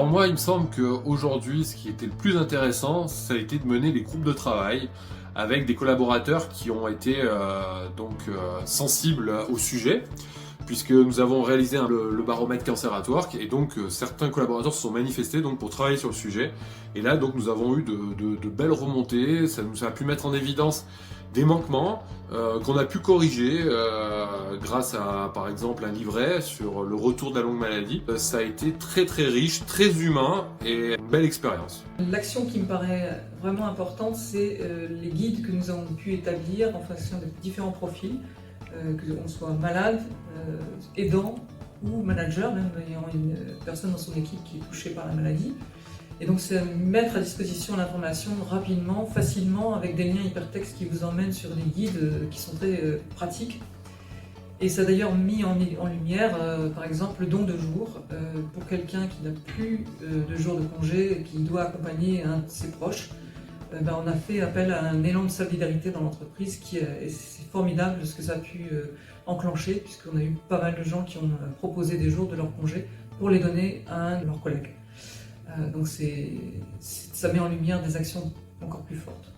Alors moi, il me semble qu'aujourd'hui, ce qui était le plus intéressant, ça a été de mener des groupes de travail avec des collaborateurs qui ont été sensibles au sujet, puisque nous avons réalisé le baromètre cancer at work, et donc certains collaborateurs se sont manifestés donc, pour travailler sur le sujet. Et là, donc, nous avons eu de belles remontées, ça nous a pu mettre en évidence des manquements qu'on a pu corriger grâce à, par exemple, un livret sur le retour de la longue maladie. Ça a été très très riche, très humain et une belle expérience. L'action qui me paraît vraiment importante, c'est les guides que nous avons pu établir en fonction de différents profils, que l'on soit malade, aidant ou manager, même ayant une personne dans son équipe qui est touchée par la maladie. Et donc c'est mettre à disposition l'information rapidement, facilement, avec des liens hypertextes qui vous emmènent sur des guides qui sont très pratiques. Et ça a d'ailleurs mis en lumière, par exemple, le don de jours pour quelqu'un qui n'a plus de jours de congé et qui doit accompagner un de ses proches. On a fait appel à un élan de solidarité dans l'entreprise et c'est formidable ce que ça a pu enclencher, puisqu'on a eu pas mal de gens qui ont proposé des jours de leur congé pour les donner à un de leurs collègues. Donc ça met en lumière des actions encore plus fortes.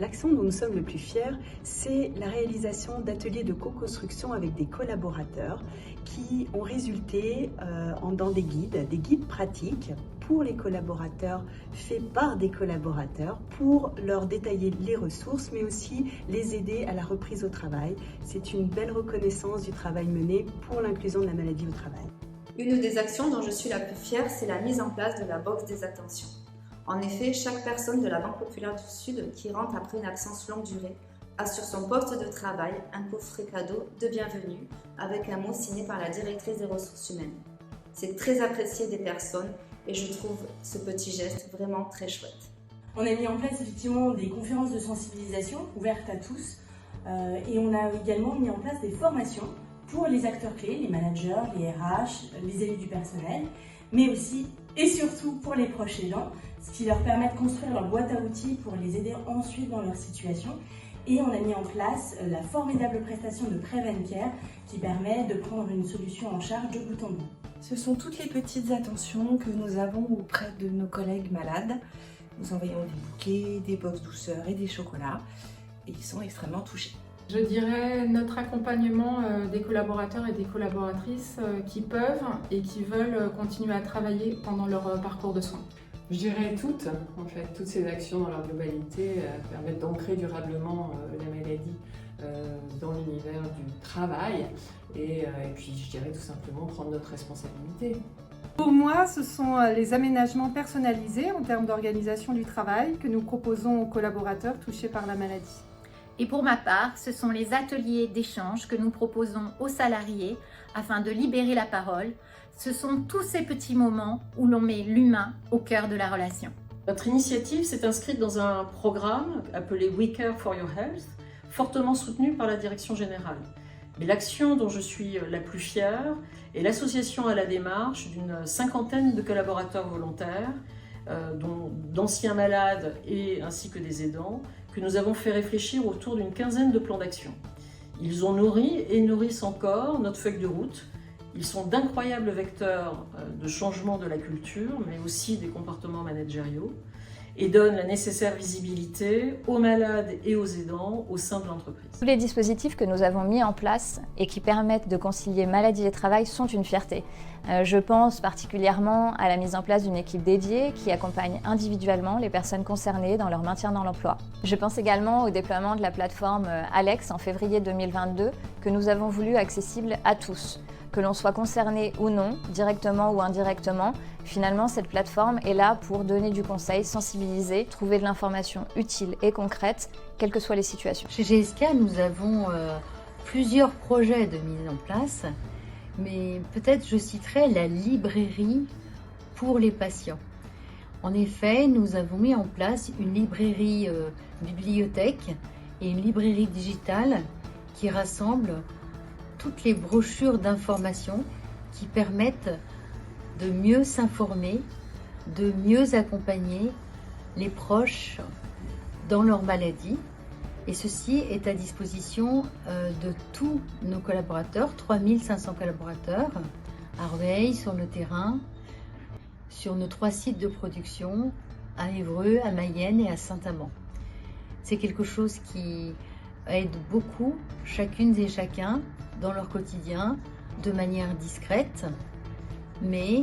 L'action dont nous sommes le plus fiers, c'est la réalisation d'ateliers de co-construction avec des collaborateurs qui ont résulté dans des guides pratiques pour les collaborateurs, faits par des collaborateurs pour leur détailler les ressources, mais aussi les aider à la reprise au travail. C'est une belle reconnaissance du travail mené pour l'inclusion de la maladie au travail. Une des actions dont je suis la plus fière, c'est la mise en place de la box des attentions. En effet, chaque personne de la Banque Populaire du Sud qui rentre après une absence longue durée a sur son poste de travail un coffret cadeau de bienvenue avec un mot signé par la directrice des ressources humaines. C'est très apprécié des personnes et je trouve ce petit geste vraiment très chouette. On a mis en place effectivement des conférences de sensibilisation ouvertes à tous et on a également mis en place des formations pour les acteurs clés, les managers, les RH, les élus du personnel, mais aussi et surtout pour les proches aidants, ce qui leur permet de construire leur boîte à outils pour les aider ensuite dans leur situation. Et on a mis en place la formidable prestation de Prevencare qui permet de prendre une solution en charge de bout en bout. Ce sont toutes les petites attentions que nous avons auprès de nos collègues malades. Nous envoyons des bouquets, des box douceurs et des chocolats et ils sont extrêmement touchés. Je dirais notre accompagnement des collaborateurs et des collaboratrices qui peuvent et qui veulent continuer à travailler pendant leur parcours de soins. Je dirais toutes ces actions dans leur globalité permettent d'ancrer durablement la maladie dans l'univers du travail et puis je dirais tout simplement prendre notre responsabilité. Pour moi, ce sont les aménagements personnalisés en termes d'organisation du travail que nous proposons aux collaborateurs touchés par la maladie. Et pour ma part, ce sont les ateliers d'échange que nous proposons aux salariés afin de libérer la parole. Ce sont tous ces petits moments où l'on met l'humain au cœur de la relation. Notre initiative s'est inscrite dans un programme appelé We Care for Your Health, fortement soutenu par la direction générale. Mais l'action dont je suis la plus fière est l'association à la démarche d'une 50aine de collaborateurs volontaires, dont d'anciens malades ainsi que des aidants, que nous avons fait réfléchir autour d'une quinzaine de plans d'action. Ils ont nourri et nourrissent encore notre feuille de route. Ils sont d'incroyables vecteurs de changement de la culture, mais aussi des comportements managériaux, et donnent la nécessaire visibilité aux malades et aux aidants au sein de l'entreprise. Tous les dispositifs que nous avons mis en place et qui permettent de concilier maladie et travail sont une fierté. Je pense particulièrement à la mise en place d'une équipe dédiée qui accompagne individuellement les personnes concernées dans leur maintien dans l'emploi. Je pense également au déploiement de la plateforme Alex en février 2022 que nous avons voulu accessible à tous. Que l'on soit concerné ou non, directement ou indirectement, finalement cette plateforme est là pour donner du conseil, sensibiliser, trouver de l'information utile et concrète, quelles que soient les situations. Chez GSK, nous avons plusieurs projets de mise en place, mais peut-être je citerai la librairie pour les patients. En effet, nous avons mis en place une librairie bibliothèque et une librairie digitale qui rassemble toutes les brochures d'information qui permettent de mieux s'informer, de mieux accompagner les proches dans leur maladie. Et ceci est à disposition de tous nos collaborateurs, 3500 collaborateurs, à Rueil, sur le terrain, sur nos 3 sites de production, à Évreux, à Mayenne et à Saint-Amand. C'est quelque chose qui aide beaucoup chacune et chacun dans leur quotidien de manière discrète, mais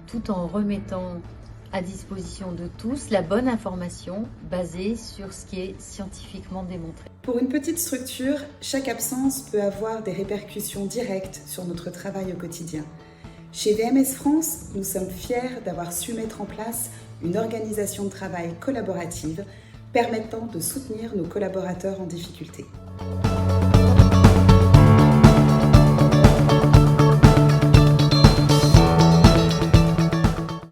tout en remettant à disposition de tous la bonne information basée sur ce qui est scientifiquement démontré. Pour une petite structure, chaque absence peut avoir des répercussions directes sur notre travail au quotidien. Chez VMS France, nous sommes fiers d'avoir su mettre en place une organisation de travail collaborative permettant de soutenir nos collaborateurs en difficulté.